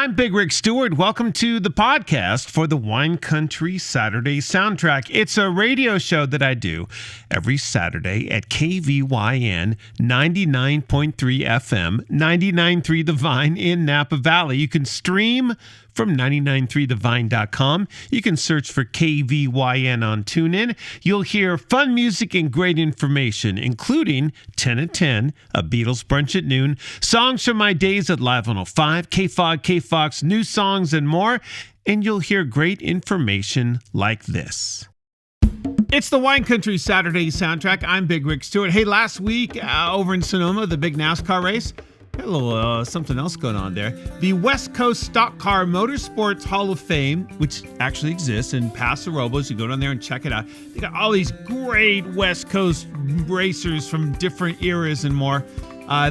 I'm Big Rick Stewart. Welcome to the podcast for the Wine Country Saturday Soundtrack. It's a radio show that I do every Saturday at KVYN 99.3 FM, 99.3 The Vine in Napa Valley. You can stream from 993thevine.com. You can search for KVYN on TuneIn. You'll hear fun music and great information, including 10 at 10, a Beatles brunch at noon, songs from my days at Live 105, KFOG, KFOX, new songs, and more. And you'll hear great information like this. It's the Wine Country Saturday Soundtrack. I'm Big Rick Stewart. Hey, last week over in Sonoma, the big NASCAR race, a little something else going on there. The West Coast Stock Car Motorsports Hall of Fame, which actually exists in Paso Robles. You go down there and check it out. They got all these great West Coast racers from different eras and more.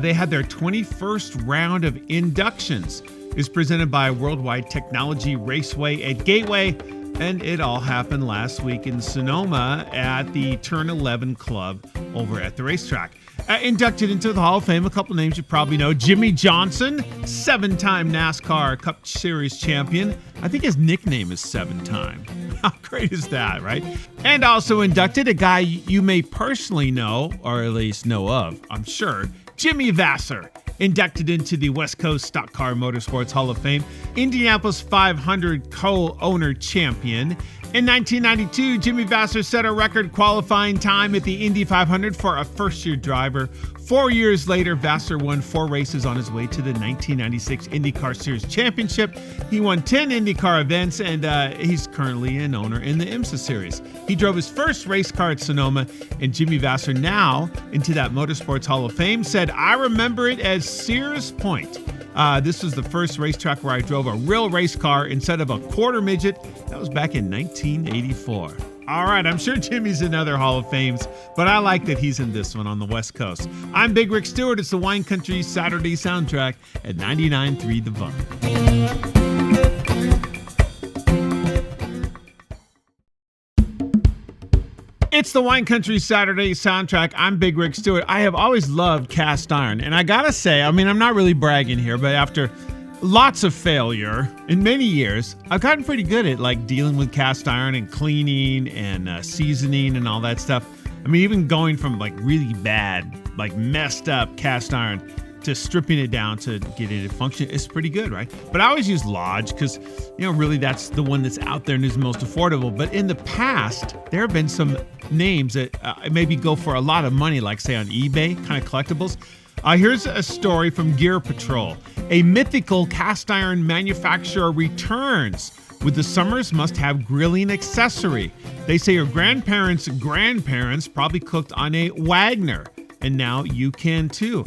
They had their 21st round of inductions. It was presented by Worldwide Technology Raceway at Gateway, and it all happened last week in Sonoma at the Turn 11 Club over at the racetrack. Inducted into the Hall of Fame, a couple names you probably know. Jimmy Johnson, 7-time NASCAR Cup Series champion. I think his nickname is 7-time. How great is that, right? And also inducted a guy you may personally know, or at least know of, I'm sure, Jimmy Vasser. Inducted into the West Coast Stock Car Motorsports Hall of Fame, Indianapolis 500 co-owner champion. In 1992, Jimmy Vasser set a record qualifying time at the Indy 500 for a first-year driver. 4 years later, Vasser won 4 races on his way to the 1996 IndyCar Series Championship. He won 10 IndyCar events, and he's currently an owner in the IMSA Series. He drove his first race car at Sonoma, and Jimmy Vasser, now into that Motorsports Hall of Fame, said, "I remember it as Sears Point. This was the first racetrack where I drove a real race car instead of a quarter midget. That was back in 1984. All right, I'm sure Jimmy's in other Hall of Fames, but I like that he's in this one on the West Coast. I'm Big Rick Stewart. It's the Wine Country Saturday Soundtrack at 99.3 The Vine. It's the Wine Country Saturday Soundtrack. I'm Big Rick Stewart. I have always loved cast iron. And I gotta say, I mean, I'm not really bragging here, but after lots of failure in many years, I've gotten pretty good at like dealing with cast iron and cleaning and seasoning and all that stuff. I mean, even going from like really bad, like messed up cast iron to stripping it down to get it to function is pretty good, right? But I always use Lodge because, really that's the one that's out there and is most affordable. But in the past, there have been some names that maybe go for a lot of money, like say on eBay, kind of collectibles. Here's a story from Gear Patrol. A mythical cast iron manufacturer returns with the summer's must-have grilling accessory. They say your grandparents' grandparents probably cooked on a Wagner, and now you can too.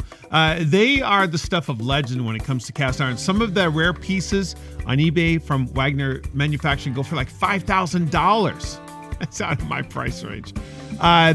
They are the stuff of legend when it comes to cast iron. Some of the rare pieces on eBay from Wagner manufacturing go for like $5,000. That's out of my price range.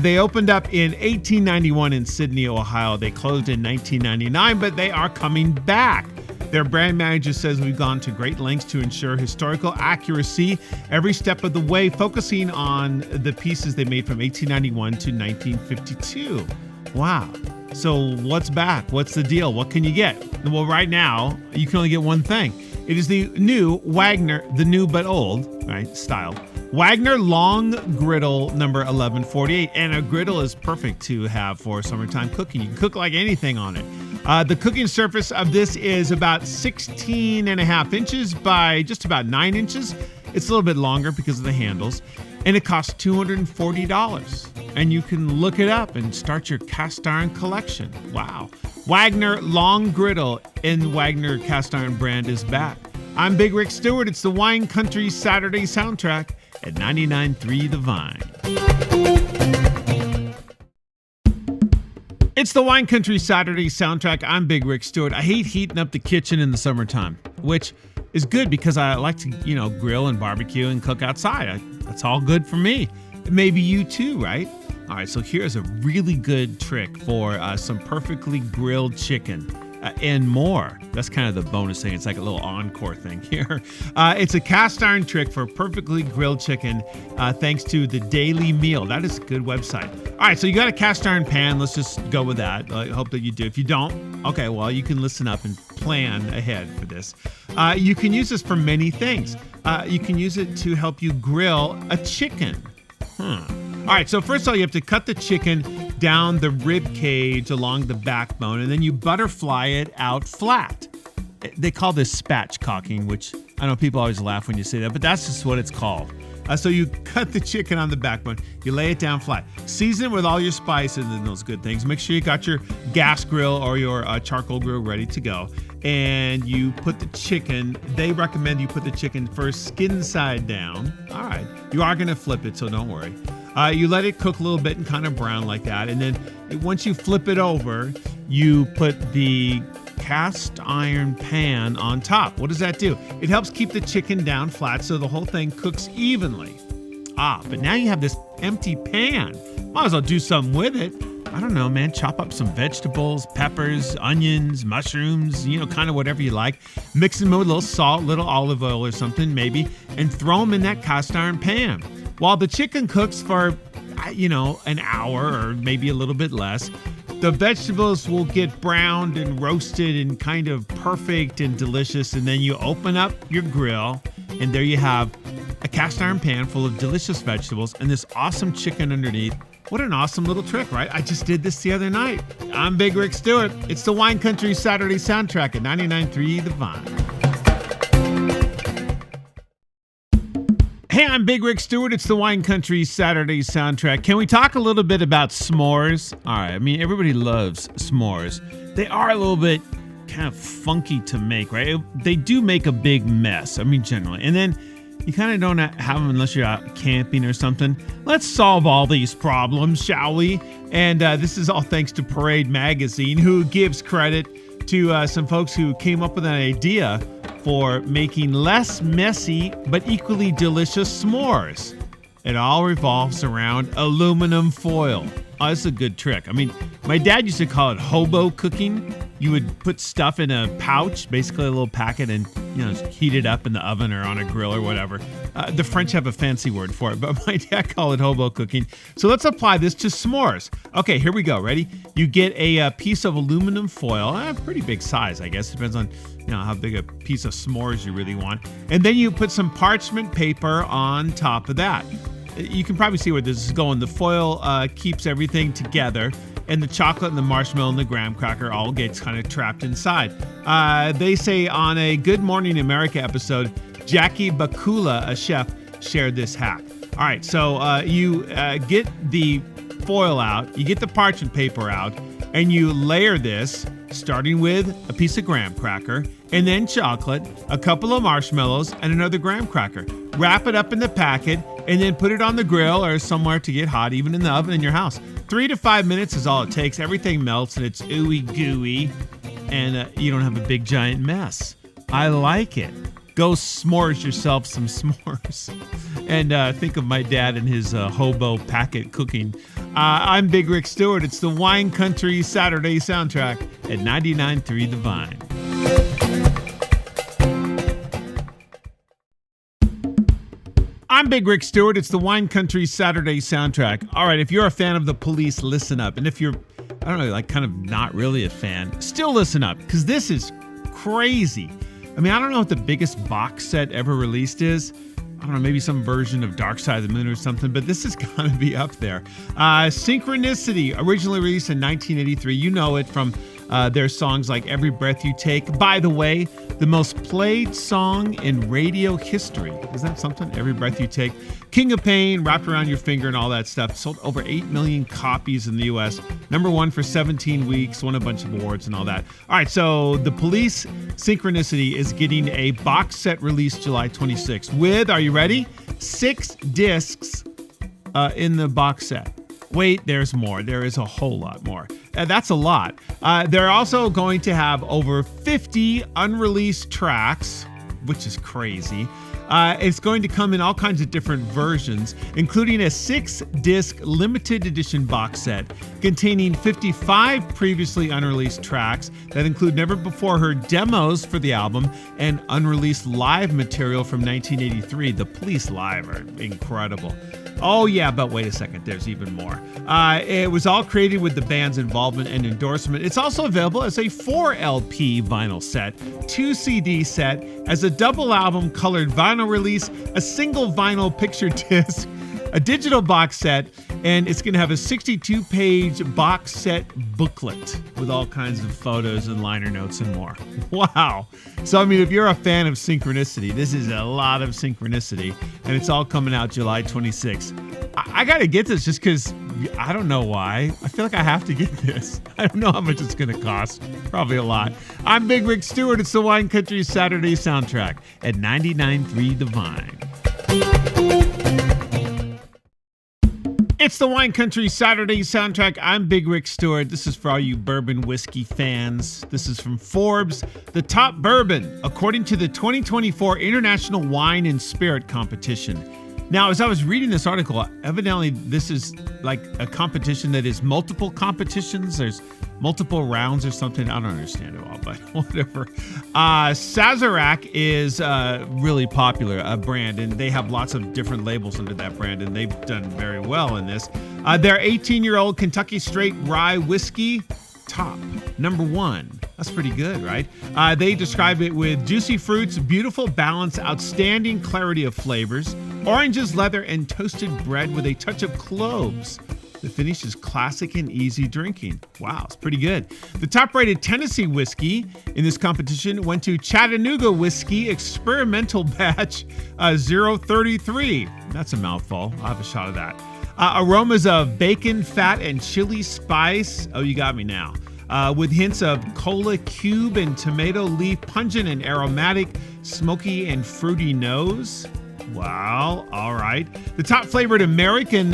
They opened up in 1891 in Sydney, Ohio. They closed in 1999, but they are coming back. Their brand manager says we've gone to great lengths to ensure historical accuracy every step of the way, focusing on the pieces they made from 1891 to 1952. Wow. So what's back? What's the deal? What can you get? Well, right now, you can only get one thing. It is the new Wagner, the new but old, right, style. Wagner Long Griddle number 1148. And a griddle is perfect to have for summertime cooking. You can cook like anything on it. The cooking surface of this is about 16 and a half inches by just about 9 inches. It's a little bit longer because of the handles. And it costs $240. And you can look it up and start your cast iron collection. Wow. Wagner Long Griddle in Wagner Cast Iron brand is back. I'm Big Rick Stewart. It's the Wine Country Saturday Soundtrack at 99.3 The Vine. It's the Wine Country Saturday Soundtrack. I'm Big Rick Stewart. I hate heating up the kitchen in the summertime, which is good because I like to, grill and barbecue and cook outside. That's all good for me. Maybe you too, right? All right, so here's a really good trick for some perfectly grilled chicken. and more. That's kind of the bonus thing. It's like a little encore thing here. It's a cast iron trick for perfectly grilled chicken, thanks to the Daily Meal. That is a good website. All right, so you got a cast iron pan. Let's just go with that. I hope that you do. If you don't, okay, well, you can listen up and plan ahead for this. You can use this for many things. You can use it to help you grill a chicken. All right, so first of all, you have to cut the chicken down the rib cage along the backbone, and then you butterfly it out flat. They call this spatchcocking, which I know people always laugh when you say that, but that's just what it's called. So you cut the chicken on the backbone, you lay it down flat, season it with all your spices and those good things. Make sure you got your gas grill or your charcoal grill ready to go. And you put the chicken, they recommend you put the chicken first skin side down. All right, you are gonna flip it, so don't worry. You let it cook a little bit and kind of brown like that. And then once you flip it over, you put the cast iron pan on top. What does that do? It helps keep the chicken down flat so the whole thing cooks evenly. But now you have this empty pan. Might as well do something with it. I don't know, man. Chop up some vegetables, peppers, onions, mushrooms, kind of whatever you like. Mix them with a little salt, little olive oil or something maybe, and throw them in that cast iron pan. While the chicken cooks for, an hour or maybe a little bit less, the vegetables will get browned and roasted and kind of perfect and delicious. And then you open up your grill, and there you have a cast iron pan full of delicious vegetables and this awesome chicken underneath. What an awesome little trick, right? I just did this the other night. I'm Big Rick Stewart. It's the Wine Country Saturday soundtrack at 99.3 The Vine. Hey, I'm Big Rick Stewart. It's the Wine Country Saturday soundtrack. Can we talk a little bit about s'mores? All right. I mean, everybody loves s'mores. They are a little bit kind of funky to make, right? They do make a big mess. I mean, generally. And then you kind of don't have them unless you're out camping or something. Let's solve all these problems, shall we? And this is all thanks to Parade Magazine, who gives credit to some folks who came up with an idea for making less messy but equally delicious s'mores. It all revolves around aluminum foil. Oh, that's a good trick. I mean, my dad used to call it hobo cooking. You would put stuff in a pouch, basically a little packet, and heat it up in the oven or on a grill or whatever. The French have a fancy word for it, but my dad called it hobo cooking. So let's apply this to s'mores. Okay, here we go. Ready? You get a piece of aluminum foil, a pretty big size, I guess. Depends on how big a piece of s'mores you really want. And then you put some parchment paper on top of that. You can probably see where this is going. The foil keeps everything together, and the chocolate and the marshmallow and the graham cracker all gets kind of trapped inside. They say on a Good Morning America episode, Jackie Bakula, a chef, shared this hack. All right, so you get the foil out, you get the parchment paper out, and you layer this, starting with a piece of graham cracker, and then chocolate, a couple of marshmallows, and another graham cracker. Wrap it up in the packet, and then put it on the grill or somewhere to get hot, even in the oven in your house. 3 to 5 minutes is all it takes. Everything melts, and it's ooey gooey, and you don't have a big giant mess. I like it. Go s'mores yourself some s'mores. And think of my dad and his hobo packet cooking. I'm Big Rick Stewart. It's the Wine Country Saturday soundtrack at 99.3 The Vine. I'm Big Rick Stewart. It's the Wine Country Saturday soundtrack. All right, if you're a fan of the Police, listen up. And if you're, kind of not really a fan, still listen up, because this is crazy. I mean, I don't know what the biggest box set ever released is. I don't know, maybe some version of Dark Side of the Moon or something, but this is going to be up there. Synchronicity, originally released in 1983. You know it from their songs like Every Breath You Take. By the way, the most played song in radio history. Is that something? Every Breath You Take. King of Pain, Wrapped Around Your Finger, and all that stuff. Sold over 8 million copies in the U.S. Number 1 for 17 weeks. Won a bunch of awards and all that. All right, so the Police Synchronicity is getting a box set released July 26th with, are you ready? 6 discs in the box set. Wait, there's more. There is a whole lot more. That's a lot. They're also going to have over 50 unreleased tracks. which is crazy. It's going to come in all kinds of different versions, including a 6-disc limited edition box set containing 55 previously unreleased tracks that include never-before-heard demos for the album and unreleased live material from 1983. The Police Live are incredible. Oh yeah, but wait a second, there's even more. It was all created with the band's involvement and endorsement. It's also available as a 4LP vinyl set, 2 CD set, as a double album colored vinyl release, a single vinyl picture disc, a digital box set, and it's going to have a 62-page box set booklet with all kinds of photos and liner notes and more. Wow. So, I mean, if you're a fan of synchronicity, this is a lot of synchronicity, and it's all coming out July 26th. I got to get this just because I don't know why. I feel like I have to get this. I don't know how much it's going to cost. Probably a lot. I'm Big Rick Stewart. It's the Wine Country Saturday Soundtrack at 99.3 The Vine. It's the Wine Country Saturday Soundtrack. I'm Big Rick Stewart. This is for all you bourbon whiskey fans. This is from Forbes. The top bourbon, according to the 2024 International Wine and Spirit Competition. Now, as I was reading this article, evidently this is like a competition that is multiple competitions. There's multiple rounds or something. I don't understand it all, but whatever. Sazerac is really popular, a brand, and they have lots of different labels under that brand, and they've done very well in this. Their 18-year-old Kentucky Straight Rye Whiskey, top, number 1. That's pretty good, right? They describe it with juicy fruits, beautiful balance, outstanding clarity of flavors, oranges, leather, and toasted bread with a touch of cloves. The finish is classic and easy drinking. Wow, it's pretty good. The top-rated Tennessee whiskey in this competition went to Chattanooga Whiskey Experimental Batch 033. That's a mouthful. I'll have a shot of that. Aromas of bacon, fat, and chili spice. Oh, you got me now. With hints of cola cube and tomato leaf, pungent and aromatic, smoky and fruity nose. Wow, all right. The top flavored American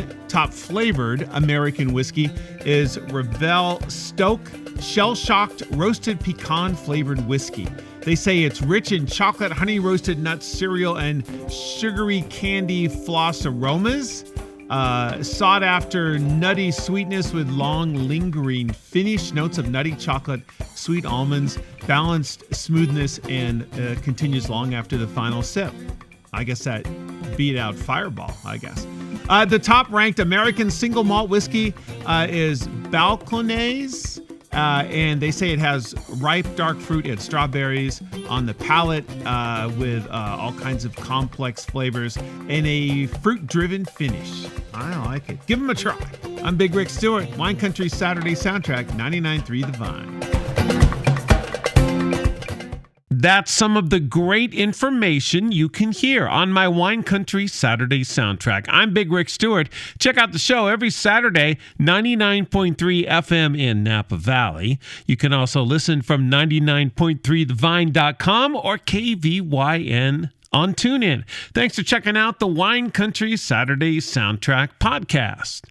whiskey is Revel Stoke Shell-Shocked Roasted Pecan Flavored Whiskey. They say it's rich in chocolate, honey roasted nuts, cereal, and sugary candy floss aromas. Sought after nutty sweetness with long lingering finish, notes of nutty chocolate, sweet almonds, balanced smoothness, and continues long after the final sip. I guess that beat out Fireball, I guess. The top ranked American single malt whiskey is Balcones. And they say it has ripe dark fruit and strawberries on the palate with all kinds of complex flavors and a fruit-driven finish. I like it. Give them a try. I'm Big Rick Stewart, Wine Country Saturday Soundtrack, 99.3 The Vine. That's some of the great information you can hear on my Wine Country Saturday Soundtrack. I'm Big Rick Stewart. Check out the show every Saturday, 99.3 FM in Napa Valley. You can also listen from 99.3thevine.com or KVYN on TuneIn. Thanks for checking out the Wine Country Saturday Soundtrack podcast.